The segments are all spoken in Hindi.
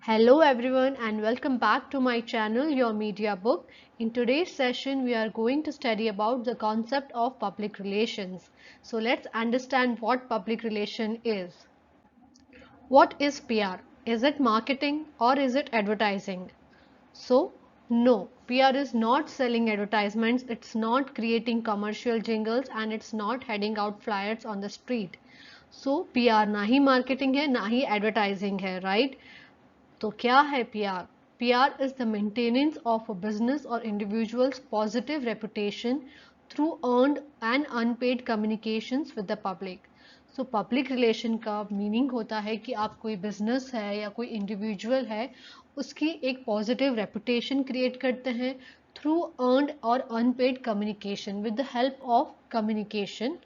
Hello everyone and welcome back to my channel Your Media Book. In today's session we are going to study about the concept of public relations. So let's understand what public relation is. What is PR? Is it marketing or is it advertising? So no, PR is not selling advertisements, it's not creating commercial jingles and it's not handing out flyers on the street. So PR ना ही marketing है ना ही advertising है, right? तो क्या है PR? PR is the maintenance of a business or individual's positive reputation through earned and unpaid communications with the public. So public relation का मीनिंग होता है कि आप कोई बिजनेस है या कोई इंडिविजुअल है उसकी एक पॉजिटिव रेपुटेशन क्रिएट करते हैं थ्रू अर्नड और unpaid communication with the help of communication,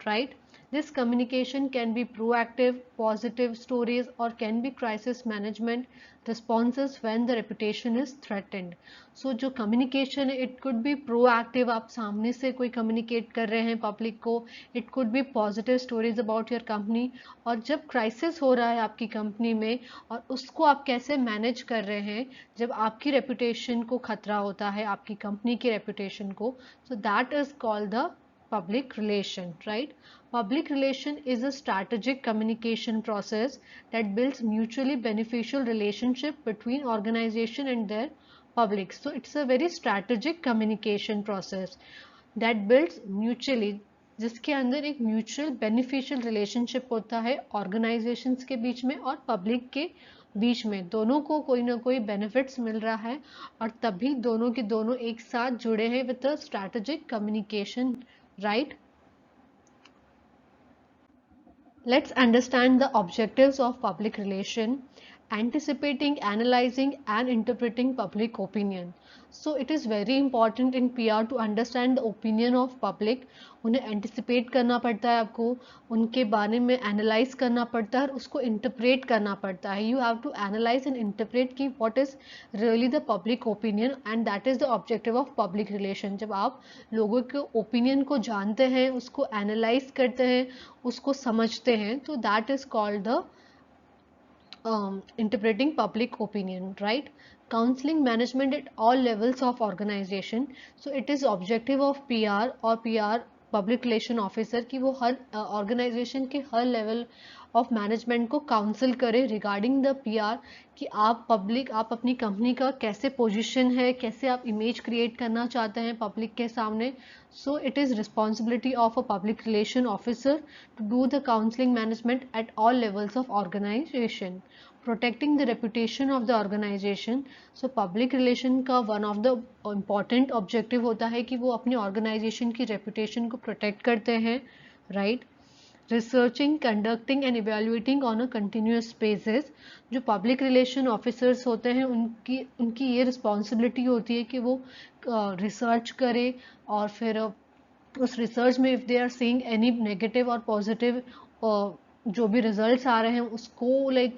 right? This communication can be proactive, positive stories, or can be crisis management responses when the reputation is threatened. So जो communication है, it could be proactive, आप सामने से कोई communicate कर रहे हैं public को, it could be positive stories about your company, और जब crisis हो रहा है आपकी company में और उसको आप कैसे manage कर रहे हैं जब आपकी reputation को खतरा होता है आपकी company की reputation को, so that is called the public relation, right? Public relation is a strategic communication process that builds mutually beneficial relationship between organization and their public. So it's a very strategic communication process that builds mutually, जिसके अंदर एक म्यूचुअल बेनिफिशियल रिलेशनशिप होता है ऑर्गेनाइजेशंस के बीच में और पब्लिक के बीच में, दोनों को कोई ना कोई बेनिफिट्स मिल रहा है और तभी दोनों के दोनों एक साथ जुड़े हैं with strategic communication, right? Let's understand the objectives of public relation: anticipating, analyzing and interpreting public opinion. So it is very important in PR to understand the opinion of public. उन्हें anticipate करना पड़ता है, आपको उनके बारे में analyze करना पड़ता है और उसको interpret करना पड़ता है. You have to analyze and interpret कि what is really the public opinion, and that is the objective of public relation. जब आप लोगों के opinion को जानते हैं, उसको analyze करते हैं, उसको समझते हैं, तो that is called the interpreting public opinion, right? Counseling management at all levels of organization. So it is objective of PR or PR public relation officer कि वो हर ऑर्गेनाइजेशन के हर लेवल ऑफ मैनेजमेंट को काउंसिल करे रिगार्डिंग द पीआर कि आप अपनी कंपनी का कैसे पोजीशन है, कैसे आप इमेज क्रिएट करना चाहते हैं पब्लिक के सामने. So it is responsibility of a public relation officer to do the counselling management at all levels of organization. Protecting the reputation of the organization. So public relation का one of the important objective होता है कि वो अपनी ऑर्गेनाइजेशन की रेपुटेशन को प्रोटेक्ट करते हैं, right? Researching, conducting and evaluating on a continuous basis. जो पब्लिक रिलेशन ऑफिसर्स होते हैं उनकी ये रिस्पॉन्सिबिलिटी होती है कि वो रिसर्च करें और फिर उस रिसर्च में if they are seeing any negative और पॉजिटिव जो भी रिजल्ट्स आ रहे हैं उसको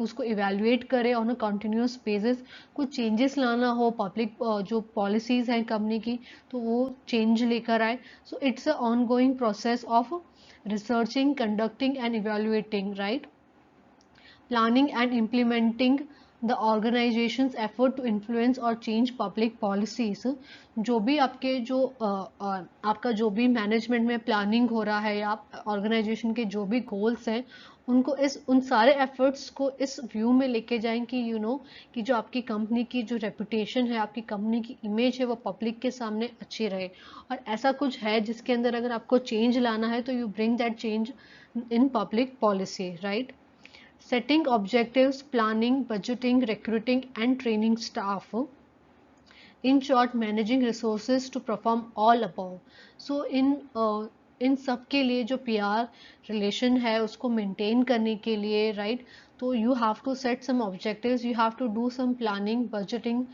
उसको इवेल्युएट करें ऑन अ कंटिन्यूस बेसिस. कुछ चेंजेस लाना हो पब्लिक जो पॉलिसीज़ हैं कंपनी की तो वो चेंज लेकर आए. सो it's a on going process of researching, conducting and evaluating, right? Planning and implementing the organization's effort to influence or change public policies. जो भी आपका जो भी मैनेजमेंट में प्लानिंग हो रहा है या ऑर्गेनाइजेशन के जो भी गोल्स हैं उनको उन सारे एफर्ट्स को इस व्यू में लेके जाएं कि कि जो आपकी कंपनी की जो रेपुटेशन है, आपकी कंपनी की इमेज है वो पब्लिक के सामने अच्छी रहे. और ऐसा कुछ है जिसके अंदर अगर आपको चेंज लाना है तो you bring that change in public policy, right? Setting objectives, planning, budgeting, recruiting and training staff. In short, managing resources to perform all above. So इन सब के लिए जो PR रिलेशन है उसको मेंटेन करने के लिए, राइट? तो you have to set some objectives, you have to do some planning, budgeting,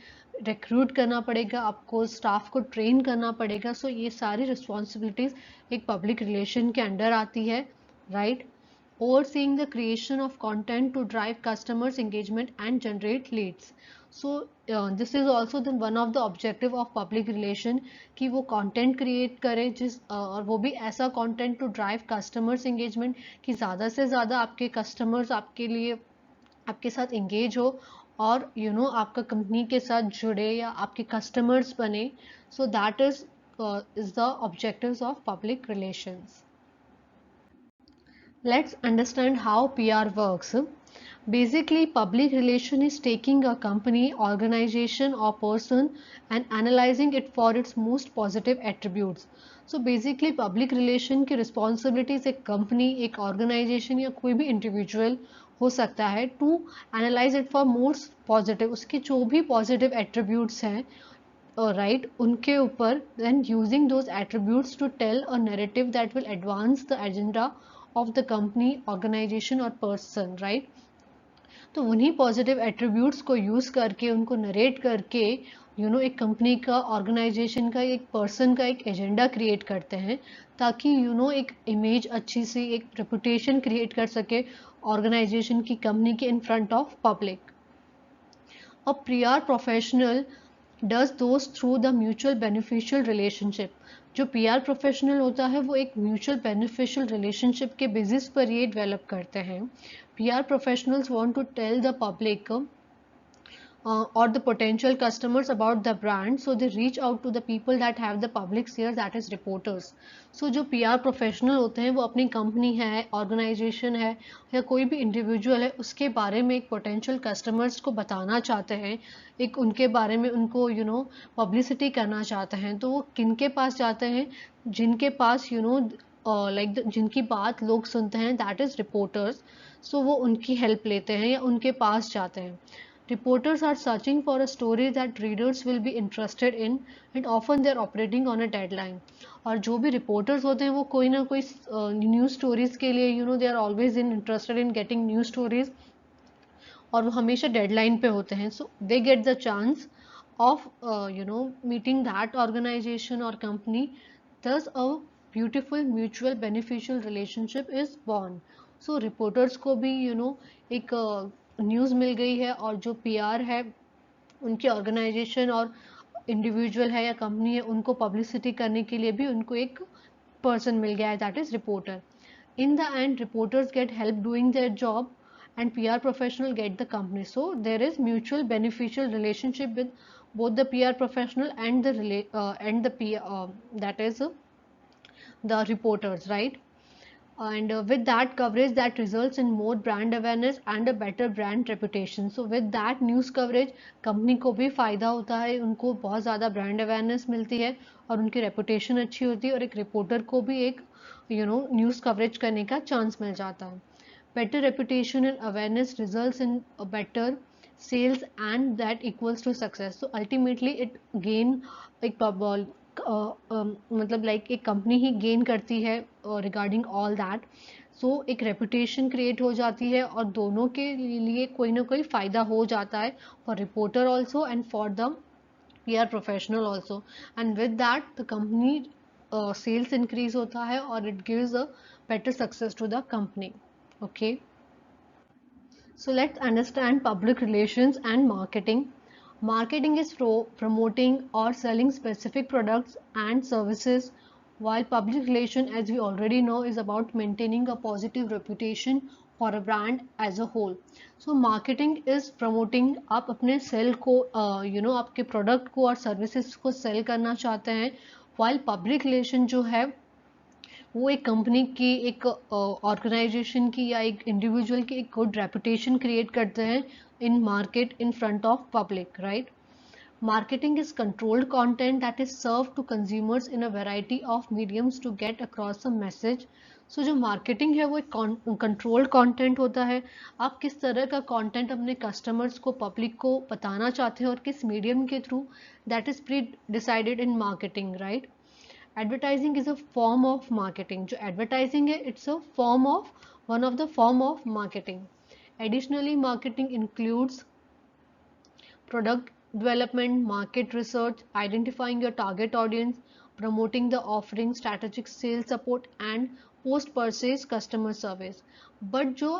recruit करना पड़ेगा, आपको स्टाफ को ट्रेन करना पड़ेगा. सो ये सारी रिस्पॉन्सिबिलिटीज एक पब्लिक रिलेशन के अंडर आती है, right? Overseeing the creation of content to drive customers engagement and generate leads. So this is also the one of the objective of public relation कि वो content create करे और वो भी ऐसा content to drive customers engagement कि ज़्यादा से ज़्यादा आपके customers आपके लिए आपके साथ इंगेज हो और आपका कंपनी के साथ जुड़े या आपके कस्टमर्स बने. So that is the objectives of public relations. Let's understand how PR works. Basically, public relation is taking a company, organization or person and analyzing it for its most positive attributes. So basically public relation की responsibilities एक company, एक organization या कोई भी individual हो सकता है to analyze it for most positive, उसके जो भी positive attributes हैं right उनके ऊपर then using those attributes to tell a narrative that will advance the agenda of the company, organization or person, right. तो उन्हीं पॉजिटिव एट्रीब्यूट्स को यूज करके उनको नरेट करके एक कंपनी का, ऑर्गेनाइजेशन का, एक पर्सन का एक एजेंडा क्रिएट करते हैं ताकि एक इमेज अच्छी सी, एक रेपुटेशन क्रिएट कर सके ऑर्गेनाइजेशन की, कंपनी के इन front of public. A PR professional does those through the mutual beneficial relationship. जो पीआर प्रोफेशनल होता है वो एक म्यूचुअल बेनिफिशियल रिलेशनशिप के बेसिस पर ये डेवलप करते हैं. PR professionals want to tell the public or the potential customers about the brand, so they reach out to the people that have the public sphere, that is reporters. So जो PR professional होते हैं वो अपनी कंपनी है, ऑर्गेनाइजेशन है या कोई भी इंडिविजुअल है उसके बारे में एक पोटेंशियल कस्टमर्स को बताना चाहते हैं, एक उनके बारे में उनको पब्लिसिटी करना चाहते हैं. तो वो किन के पास जाते हैं? जिनके पास जिनकी बात लोग सुनते हैं, दैट इज रिपोर्टर्स. सो वो उनकी हेल्प लेते हैं या उनके पास जाते हैं. Reporters are searching for a story that readers will be interested in and often they are operating on a deadline. और जो भी reporters होते हैं वो कोई ना कोई न्यूज़ स्टोरीज के लिए they are always interested in getting news stories और वो हमेशा डेडलाइन पे होते हैं. So they get the chance of meeting that organization or company. Thus a beautiful mutual beneficial relationship is born. So reporters को भी एक न्यूज़ मिल गई है और जो पीआर है उनकी ऑर्गेनाइजेशन और इंडिविजुअल है या कंपनी है उनको पब्लिसिटी करने के लिए भी उनको एक पर्सन मिल गया है, that is reporter. In the end reporters get help doing their job and PR professional get the company. So there is mutual beneficial relationship with both the PR professional and the PR that is the reporters, right. And with that coverage that results in more brand awareness and a better brand reputation. So with that news coverage company को भी फ़ायदा होता है, उनको बहुत ज़्यादा ब्रांड अवेयरनेस मिलती है और उनकी रेपुटेशन अच्छी होती है और एक रिपोर्टर को भी एक न्यूज़ कवरेज करने का चांस मिल जाता है. Better reputation and awareness results in a better sales and that equals to success. So ultimately it gain एक मतलब लाइक एक कंपनी ही गेन करती है रिगार्डिंग ऑल दैट. सो एक रेपुटेशन क्रिएट हो जाती है और दोनों के लिए कोई ना कोई फ़ायदा हो जाता है, for reporter also and for the PR professional also. And with that the company sales increase होता है और it gives a better success to the company. Okay, so let's understand public relations and marketing. Marketing is promoting or selling specific products and services, while public relation, as we already know, is about maintaining a positive reputation for a brand as a whole. So marketing is promoting, आप अपने सेल को आपके प्रोडक्ट को और सर्विसेज को सेल करना चाहते हैं, while public relation जो है वो एक कंपनी की, एक ऑर्गेनाइजेशन की या एक इंडिविजुअल की एक गुड रेपुटेशन क्रिएट करते हैं in market, in front of public, right. Marketing is controlled content that is serve to consumers in a variety of mediums to get across a message. So जो मार्केटिंग है वो एक कंट्रोल्ड कंटेंट होता है. आप किस तरह का कंटेंट अपने कस्टमर्स को, पब्लिक को बताना चाहते हैं और किस मीडियम के through, that is pre decided in marketing, right. Advertising is a form of marketing. जो advertising है, it's a form of, one of the form of marketing. Additionally, marketing includes product development, market research, identifying your target audience, promoting the offering, strategic sales support and post purchase customer service. But जो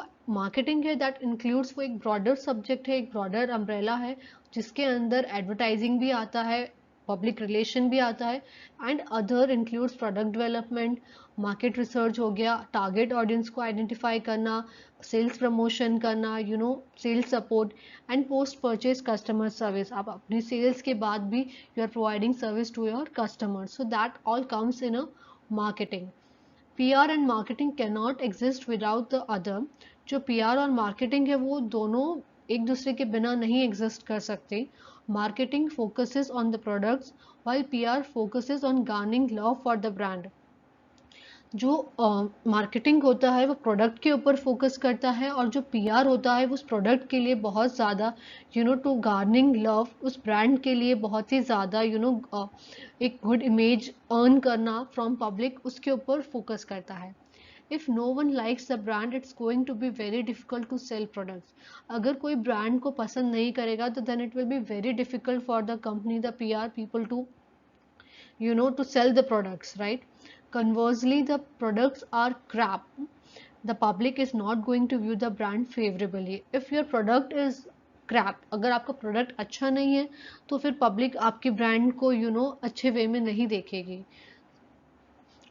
marketing है that includes, वो एक broader subject है, एक broader umbrella है जिसके अंदर advertising भी आता है, पब्लिक रिलेशन भी आता है, and other includes product development, market research हो गया, टारगेट ऑडियंस को आइडेंटिफाई करना, सेल्स प्रमोशन करना, sales support and post purchase customer service. आप अपनी सेल्स के बाद भी you are providing service to your customer, so that all comes in a marketing. PR and marketing can not exist without the other. जो PR और मार्केटिंग है वो दोनों एक दूसरे के बिना नहीं एग्जिस्ट कर सकते। Marketing focuses on the products while PR focuses on garnering love for the brand। जो मार्केटिंग होता है वो प्रोडक्ट के ऊपर फोकस करता है, और जो PR होता है वो उस प्रोडक्ट के लिए बहुत ज़्यादा टू गार्निंग लव, उस ब्रांड के लिए बहुत ही ज़्यादा एक गुड इमेज अर्न करना फ्रॉम पब्लिक, उसके ऊपर फोकस करता है। If no one likes the brand it's going to be very difficult to sell products. अगर कोई ब्रांड को पसंद नहीं करेगा तो then it will be very difficult for the company, the PR people to to sell the products, right? Conversely, the products are crap, the public is not going to view the brand favorably. If your product is crap, अगर आपका प्रोडक्ट अच्छा नहीं है तो फिर पब्लिक आपके ब्रांड को अच्छे वे में नहीं देखेगी।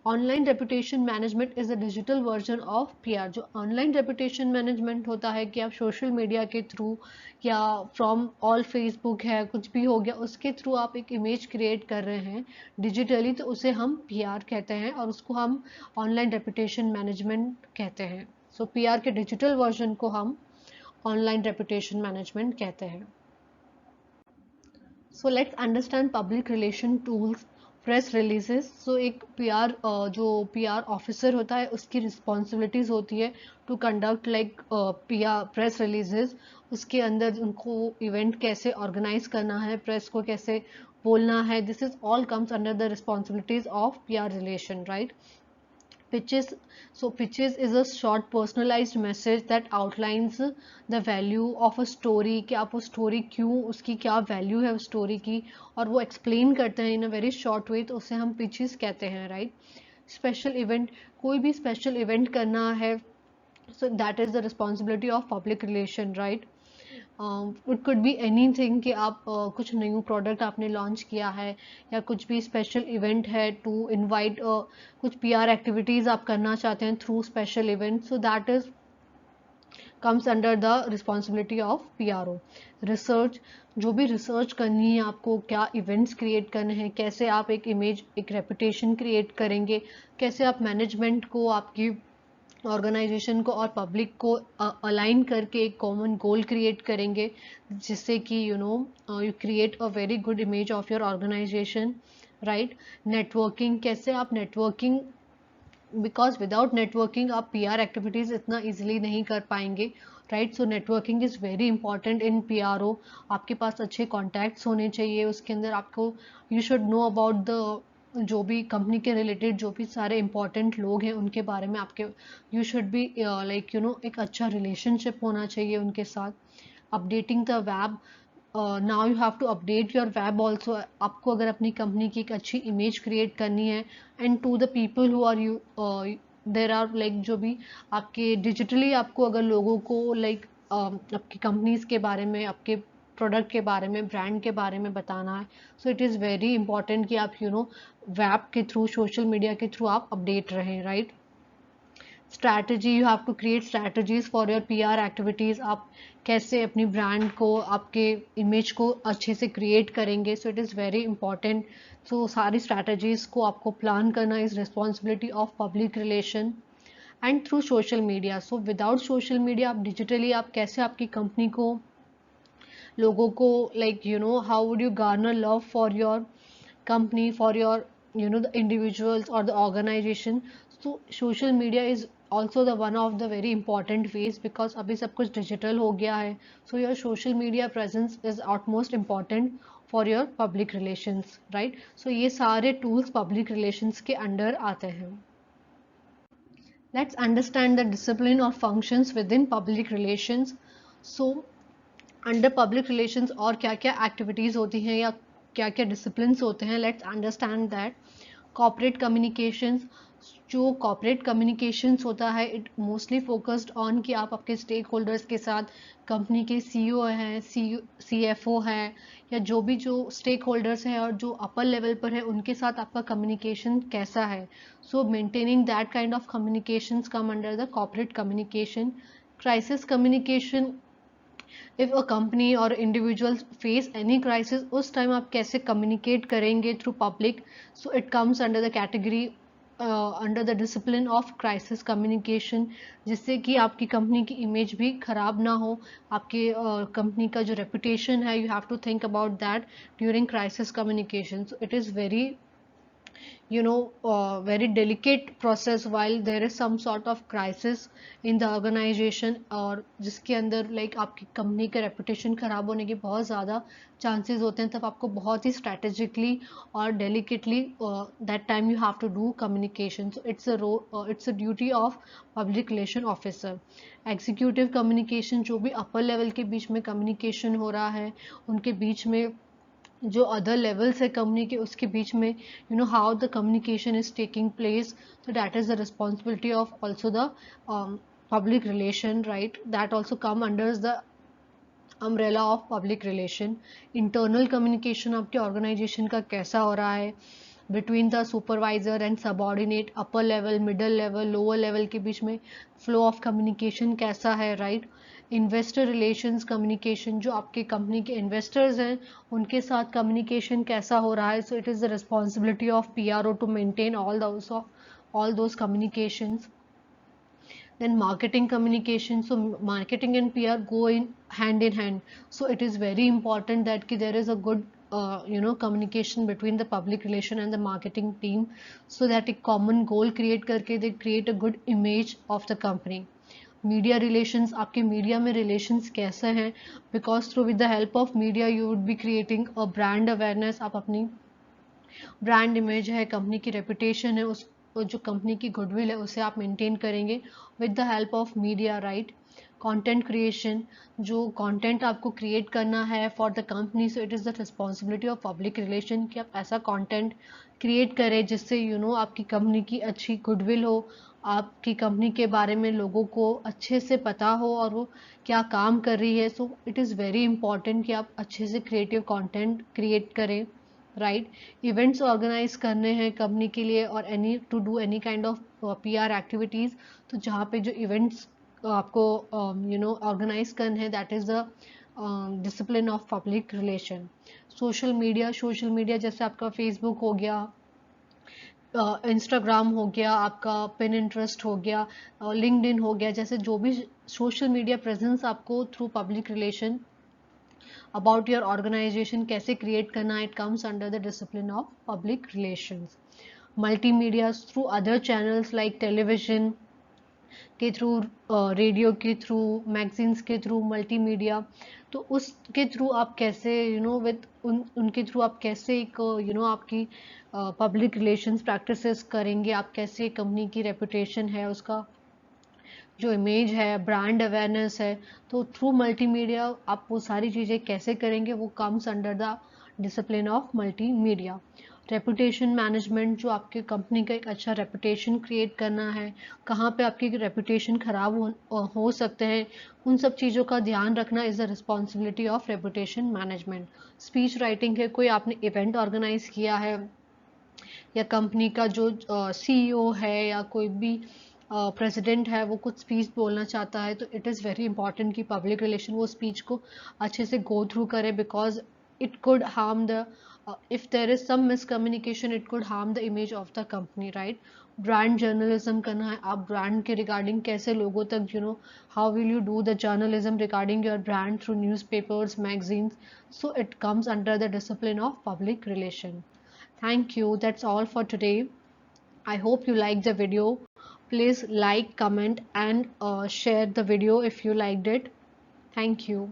Online reputation management is a digital version of PR। जो ऑनलाइन रेपुटेशन मैनेजमेंट होता है कि आप सोशल मीडिया के थ्रू या फ्रॉम ऑल फेसबुक है, कुछ भी हो गया, उसके थ्रू आप एक इमेज क्रिएट कर रहे हैं डिजिटली, तो उसे हम PR कहते हैं और उसको हम ऑनलाइन रेपुटेशन मैनेजमेंट कहते हैं। सो PR के डिजिटल वर्जन को हम ऑनलाइन रेपुटेशन मैनेजमेंट कहते हैं। So let's understand public relation tools. Press releases, so एक जो PR ऑफिसर होता है उसकी रिस्पॉन्सिबिलिटीज होती है to conduct like PR press releases. उसके अंदर उनको इवेंट कैसे ऑर्गेनाइज करना है, प्रेस को कैसे बोलना है, this is all comes under the responsibilities of PR relation, right? Pitches, so pitches is a short personalized message that outlines the value of a story, कि आप वो स्टोरी क्यों, उसकी क्या वैल्यू है उस स्टोरी की, और वो एक्सप्लेन करते हैं इन अ वेरी शॉर्ट वे, तो उसे हम पिचेस कहते हैं, राइट? स्पेशल इवेंट, कोई भी स्पेशल इवेंट करना है, so that is the responsibility of public relation, right? It could be anything कि आप कुछ न्यू प्रोडक्ट आपने लॉन्च किया है या कुछ भी स्पेशल इवेंट है टू इनवाइट, कुछ PR एक्टिविटीज़ आप करना चाहते हैं through special event, so that is comes under the responsibility of PRO। Research, जो भी रिसर्च करनी है आपको, क्या इवेंट्स क्रिएट करने हैं, कैसे आप एक इमेज, एक रेपुटेशन क्रिएट करेंगे, कैसे आप मैनेजमेंट को, आपकी ऑर्गेनाइजेशन को और पब्लिक को अलाइन करके एक कॉमन गोल क्रिएट करेंगे, जिससे कि you create a very good image of your organisation, right? Networking, कैसे आप नेटवर्किंग, बिकॉज विदाउट नेटवर्किंग आप PR एक्टिविटीज इतना इजीली नहीं कर पाएंगे, right? So networking is very important in PRO। आपके पास अच्छे कॉन्टैक्ट्स होने चाहिए, उसके अंदर आपको you should know about the, जो भी कंपनी के रिलेटेड जो भी सारे इंपॉर्टेंट लोग हैं उनके बारे में आपके, यू शुड बी लाइक एक अच्छा रिलेशनशिप होना चाहिए उनके साथ। Updating the web, now you have to update your web also. आपको अगर अपनी कंपनी की एक अच्छी इमेज क्रिएट करनी है, and to the people who are you, there are like, जो भी आपके डिजिटली आपको अगर लोगों को लाइक आपकी कंपनीज के बारे में, आपके प्रोडक्ट के बारे में, ब्रांड के बारे में बताना है, so it is very important कि आप वेब के थ्रू, सोशल मीडिया के थ्रू आप अपडेट रहें, right? Strategy, you have to create strategies for your PR activities. आप कैसे अपनी ब्रांड को, आपके इमेज को अच्छे से क्रिएट करेंगे, so it is very important. So सारी स्ट्रैटेजीज़ को आपको प्लान करना is responsibility of public relation. And through social media, so without social media आप डिजिटली आप कैसे आपकी कंपनी को, लोगों को like how would you garner love for your company, for your the individuals or the organization? So social media is also the one of the very important ways, because अभी सब कुछ डिजिटल हो गया है, so your social media presence is utmost important for your public relations, right? So ये सारे tools public relations के अंडर आते हैं। Let's understand the discipline or functions within public relations. So under public relations और क्या क्या एक्टिविटीज़ होती हैं या क्या क्या डिसिप्लिन्स होते हैं, let's understand that. Corporate communications, जो कॉर्पोरेट कम्युनिकेशंस होता है इट मोस्टली फोकस्ड ऑन कि आप आपके स्टेक होल्डर्स के साथ, कंपनी के सीईओ हैं, सीएफओ हैं, या जो स्टेक होल्डर्स हैं और जो अपर लेवल पर है उनके साथ आपका कम्युनिकेशन कैसा है. सो maintaining that kind of communications come under the corporate communication. Crisis communication, if a company और इंडिविजुअल फेस एनी क्राइसिस, उस टाइम आप कैसे कम्युनिकेट करेंगे through public. So it comes under the category under the discipline of crisis communication, जिससे कि आपकी कंपनी की इमेज भी खराब ना हो, आपके कंपनी का जो रेपुटेशन है, you have to think about that during crisis communication. So it is very very delicate process while there is some sort of crisis in the organization, और जिसके अंदर like आपकी कंपनी के रेपुटेशन खराब होने के बहुत ज़्यादा चांसेस होते हैं, तब आपको बहुत ही स्ट्रैटेजिकली और delicately that time you have to do communication. So it's a duty of public relation officer. Executive communication, जो भी अपर लेवल के बीच में कम्युनिकेशन हो रहा है, उनके बीच में जो अदर लेवल्स है कंपनी के, उसके बीच में how the communication is taking place. So that is the responsibility of also the public relation, right. That also come under the umbrella of public relation. Internal communication आपके ऑर्गेनाइजेशन का कैसा हो रहा है, between the supervisor and subordinate, upper level, middle level, lower level के बीच में फ्लो ऑफ कम्युनिकेशन कैसा है, राइट. इन्वेस्टर रिलेशंस कम्युनिकेशन, जो आपके कंपनी के इन्वेस्टर्स हैं उनके साथ कम्युनिकेशन कैसा हो रहा है. So it is the responsibility of PRO to maintain all those communications. Then marketing communication, so marketing and PR go in hand, so it is very important that there is a good communication between the public relation and the marketing team, so that a common goal create करके they create a good image of the company. Media relations, आपके मीडिया में रिलेशंस कैसे हैं, because through with the help of media you would be creating a brand awareness. आप अपनी ब्रांड इमेज है, कंपनी की रेपुटेशन है, उस जो कंपनी की गुडविल है उसे आप मेंटेन करेंगे with the help of media, right. Content creation, जो कंटेंट आपको क्रिएट करना है for the company, so it is the responsibility of public relation कि आप ऐसा कंटेंट क्रिएट करें जिससे आपकी कंपनी की अच्छी गुडविल हो, आपकी कंपनी के बारे में लोगों को अच्छे से पता हो और वो क्या काम कर रही है. So it is very important कि आप अच्छे से क्रिएटिव कंटेंट क्रिएट करें, राइट. इवेंट्स ऑर्गेनाइज करने हैं कंपनी के लिए और to do any kind of PR activities, तो जहाँ पे जो इवेंट्स आपको ऑर्गेनाइज करने हैं, that is the discipline of public relation. Social media जैसे आपका फेसबुक हो गया, इंस्टाग्राम हो गया, आपका पिनिंटरेस्ट हो गया, लिंक्डइन हो गया, जैसे जो भी सोशल मीडिया प्रेजेंस आपको through public relation about your organisation कैसे क्रिएट करना, it comes under the discipline of public relations. Multimedia, through other channels like television के थ्रू, रेडियो के थ्रू, मैगजीन्स के थ्रू, मल्टीमीडिया, तो उसके थ्रू आप कैसे विद उनके थ्रू आप कैसे एक आपकी पब्लिक रिलेशंस प्रैक्टिसेस करेंगे, आप कैसे कंपनी की रेपुटेशन है, उसका जो इमेज है, ब्रांड अवेयरनेस है, तो थ्रू मल्टीमीडिया आप वो सारी चीज़ें कैसे करेंगे, वो comes under the discipline of multimedia. Reputation management, जो आपके कंपनी का एक अच्छा रेपुटेशन क्रिएट करना है, कहाँ पे आपकी रेपुटेशन ख़राब हो सकते हैं, उन सब चीज़ों का ध्यान रखना is the responsibility of reputation management. Speech writing है, कोई आपने इवेंट ऑर्गेनाइज किया है या कंपनी का जो सीईओ है या कोई भी प्रेसिडेंट है वो कुछ स्पीच बोलना चाहता है, तो इट इज़ वेरी इंपॉर्टेंट कि पब्लिक रिलेशन वो स्पीच को अच्छे से गो थ्रू करे, because it could harm the if there is some miscommunication, it could harm the image of the company, right. Brand journalism करना है, आप ब्रांड के रिगार्डिंग कैसे लोगों तक how will you do the journalism regarding your brand through newspapers, magazines. So it comes under the discipline of public relation. Thank you. That's all for today. I hope you liked the video. Please like, comment, and share the video if you liked it. Thank you.